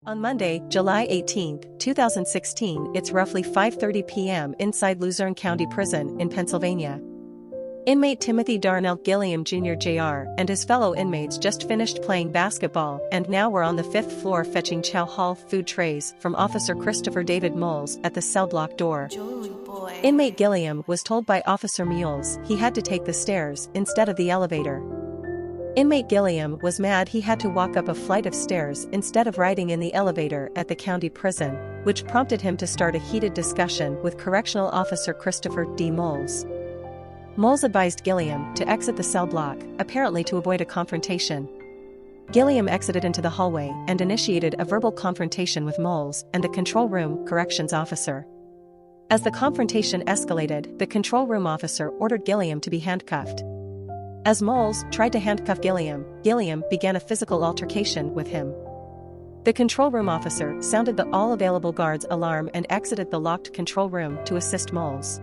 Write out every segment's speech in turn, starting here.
On Monday, July 18, 2016, it's roughly 5:30 p.m. inside Luzerne County Prison in Pennsylvania. Inmate Timothy Darnell Gilliam Jr. Jr. and his fellow inmates just finished playing basketball and now were on the 5th floor fetching chow hall food trays from Officer Christopher David Moles at the cell block door. Inmate Gilliam was told by Officer Mules he had to take the stairs instead of the elevator. Inmate Gilliam was mad he had to walk up a flight of stairs instead of riding in the elevator at the county prison, which prompted him to start a heated discussion with Correctional Officer Christopher D. Moles. Moles advised Gilliam to exit the cell block, apparently to avoid a confrontation. Gilliam exited into the hallway and initiated a verbal confrontation with Moles and the control room corrections officer. As the confrontation escalated, the control room officer ordered Gilliam to be handcuffed. As Moles tried to handcuff Gilliam, Gilliam began a physical altercation with him. The control room officer sounded the all available guards alarm and exited the locked control room to assist Moles.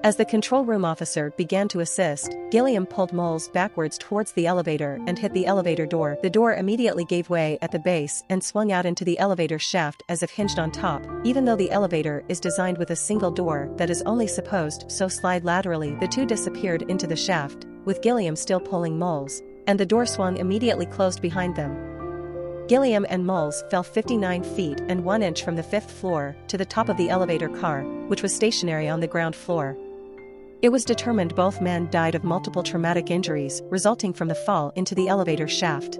As the control room officer began to assist, Gilliam pulled Moles backwards towards the elevator and hit the elevator door. The door immediately gave way at the base and swung out into the elevator shaft as if hinged on top. Even though the elevator is designed with a single door that is only supposed to slide laterally, the two disappeared into the shaft, with Gilliam still pulling Moles, and the door swung immediately closed behind them. Gilliam and Moles fell 59 feet and 1 inch from the 5th floor to the top of the elevator car, which was stationary on the ground floor. It was determined both men died of multiple traumatic injuries resulting from the fall into the elevator shaft.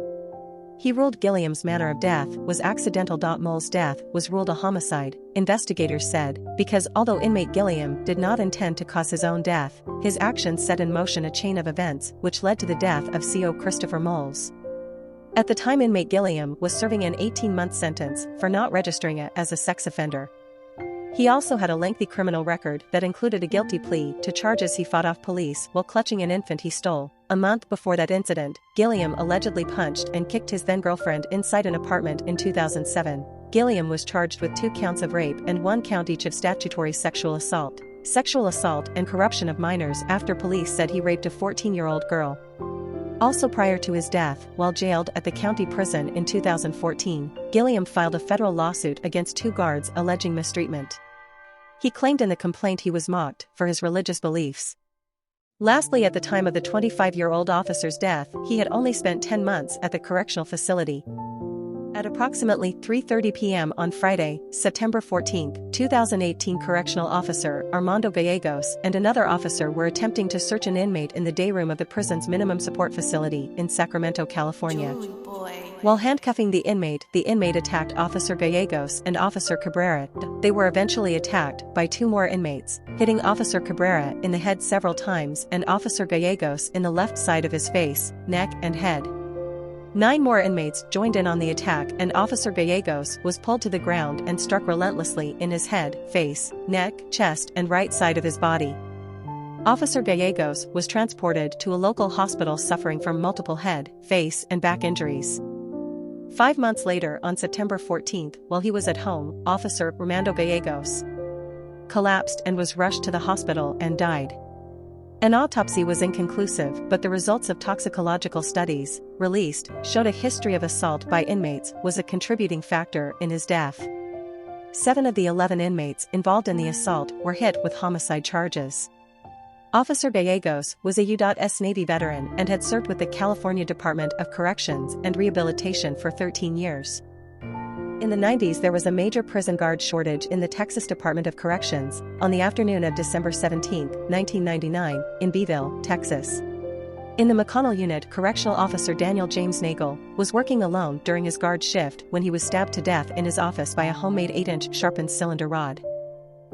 He ruled Gilliam's manner of death was accidental. Moles' death was ruled a homicide, investigators said, because although inmate Gilliam did not intend to cause his own death, his actions set in motion a chain of events which led to the death of CO Christopher Moles. At the time, inmate Gilliam was serving an 18-month sentence for not registering it as a sex offender. He also had a lengthy criminal record that included a guilty plea to charges he fought off police while clutching an infant he stole. A month before that incident, Gilliam allegedly punched and kicked his then-girlfriend inside an apartment in 2007. Gilliam was charged with 2 counts of rape and 1 count each of statutory sexual assault and corruption of minors after police said he raped a 14-year-old girl. Also prior to his death, while jailed at the county prison in 2014, Gilliam filed a federal lawsuit against 2 guards alleging mistreatment. He claimed in the complaint he was mocked for his religious beliefs. Lastly, at the time of the 25-year-old officer's death, he had only spent 10 months at the correctional facility. At approximately 3:30 p.m. on Friday, September 14, 2018, Correctional Officer Armando Gallegos and another officer were attempting to search an inmate in the day room of the prison's minimum support facility in Sacramento, California. While handcuffing the inmate attacked Officer Gallegos and Officer Cabrera. They were eventually attacked by 2 more inmates, hitting Officer Cabrera in the head several times and Officer Gallegos in the left side of his face, neck, and head. 9 more inmates joined in on the attack and Officer Gallegos was pulled to the ground and struck relentlessly in his head, face, neck, chest, and right side of his body. Officer Gallegos was transported to a local hospital suffering from multiple head, face, and back injuries. 5 months later, on September 14, while he was at home, Officer Armando Gallegos collapsed and was rushed to the hospital and died. An autopsy was inconclusive, but the results of toxicological studies, released, showed a history of assault by inmates was a contributing factor in his death. 7 of the 11 inmates involved in the assault were hit with homicide charges. Officer Gallegos was a U.S. Navy veteran and had served with the California Department of Corrections and Rehabilitation for 13 years. In the 90s, there was a major prison guard shortage in the Texas Department of Corrections. On the afternoon of December 17, 1999, in Beeville, Texas. In the McConnell unit, Correctional Officer Daniel James Nagel was working alone during his guard shift when he was stabbed to death in his office by a homemade 8-inch sharpened cylinder rod.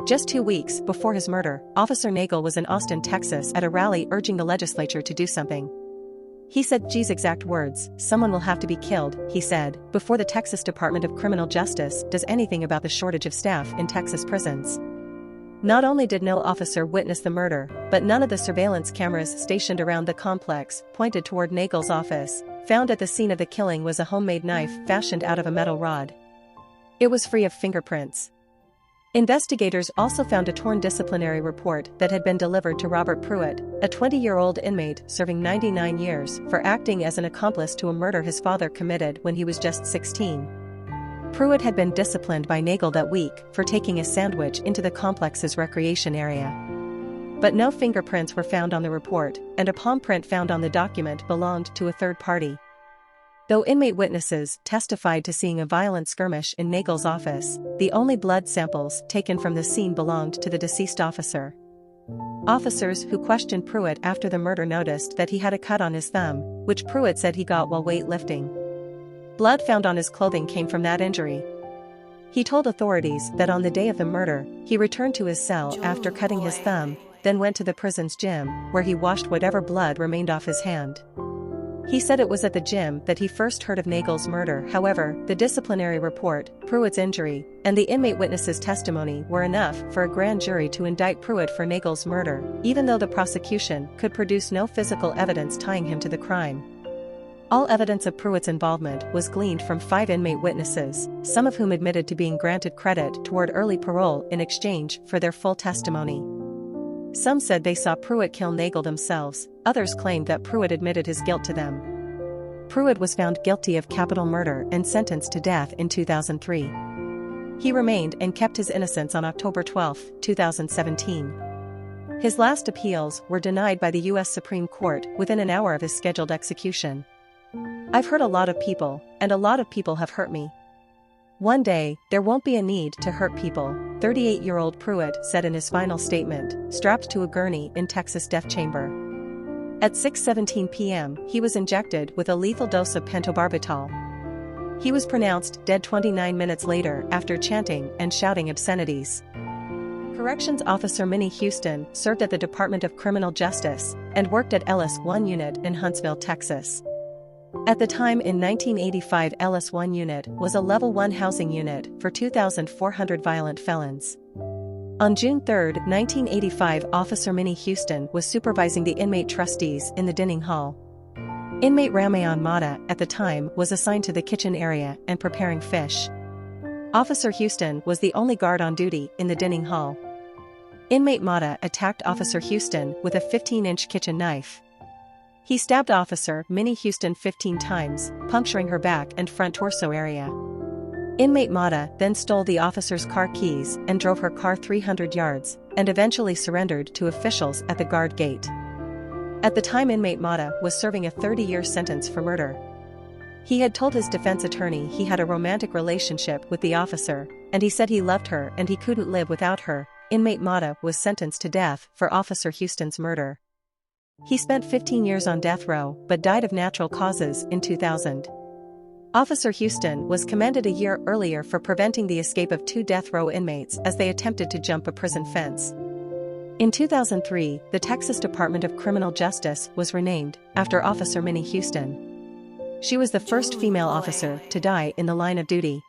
Just 2 weeks before his murder, Officer Nagel was in Austin, Texas at a rally urging the legislature to do something. He said G's exact words, "Someone will have to be killed," he said, before the Texas Department of Criminal Justice does anything about the shortage of staff in Texas prisons. Not only did no officer witness the murder, but none of the surveillance cameras stationed around the complex pointed toward Nagel's office. Found at the scene of the killing was a homemade knife fashioned out of a metal rod. It was free of fingerprints. Investigators also found a torn disciplinary report that had been delivered to Robert Pruitt, a 20-year-old inmate serving 99 years for acting as an accomplice to a murder his father committed when he was just 16. Pruitt had been disciplined by Nagel that week for taking a sandwich into the complex's recreation area. But no fingerprints were found on the report, and a palm print found on the document belonged to a third party. Though inmate witnesses testified to seeing a violent skirmish in Nagel's office, the only blood samples taken from the scene belonged to the deceased officer. Officers who questioned Pruitt after the murder noticed that he had a cut on his thumb, which Pruitt said he got while weightlifting. Blood found on his clothing came from that injury. He told authorities that on the day of the murder, he returned to his cell after cutting his thumb, then went to the prison's gym, where he washed whatever blood remained off his hand. He said it was at the gym that he first heard of Nagel's murder. However, the disciplinary report, Pruitt's injury, and the inmate witness's testimony were enough for a grand jury to indict Pruitt for Nagel's murder, even though the prosecution could produce no physical evidence tying him to the crime. All evidence of Pruitt's involvement was gleaned from 5 inmate witnesses, some of whom admitted to being granted credit toward early parole in exchange for their full testimony. Some said they saw Pruitt kill Nagel themselves, others claimed that Pruitt admitted his guilt to them. Pruitt was found guilty of capital murder and sentenced to death in 2003. He remained and kept his innocence on October 12, 2017. His last appeals were denied by the U.S. Supreme Court within an hour of his scheduled execution. "I've hurt a lot of people, and a lot of people have hurt me. One day, there won't be a need to hurt people," 38-year-old Pruitt said in his final statement, strapped to a gurney in Texas death chamber. At 6:17 p.m., he was injected with a lethal dose of pentobarbital. He was pronounced dead 29 minutes later after chanting and shouting obscenities. Corrections Officer Minnie Houston served at the Department of Criminal Justice and worked at Ellis 1 Unit in Huntsville, Texas. At the time in 1985, Ellis 1 Unit was a Level 1 housing unit for 2,400 violent felons. On June 3, 1985, Officer Minnie Houston was supervising the inmate trustees in the dining hall. Inmate Ramayan Mata, at the time, was assigned to the kitchen area and preparing fish. Officer Houston was the only guard on duty in the dining hall. Inmate Mata attacked Officer Houston with a 15-inch kitchen knife. He stabbed Officer Minnie Houston 15 times, puncturing her back and front torso area. Inmate Mata then stole the officer's car keys and drove her car 300 yards, and eventually surrendered to officials at the guard gate. At the time, inmate Mata was serving a 30-year sentence for murder. He had told his defense attorney he had a romantic relationship with the officer, and he said he loved her and he couldn't live without her. Inmate Mata was sentenced to death for Officer Houston's murder. He spent 15 years on death row but died of natural causes in 2000. Officer Houston was commended a year earlier for preventing the escape of 2 death row inmates as they attempted to jump a prison fence. In 2003, the Texas Department of Criminal Justice was renamed after Officer Minnie Houston. She was the first female officer to die in the line of duty.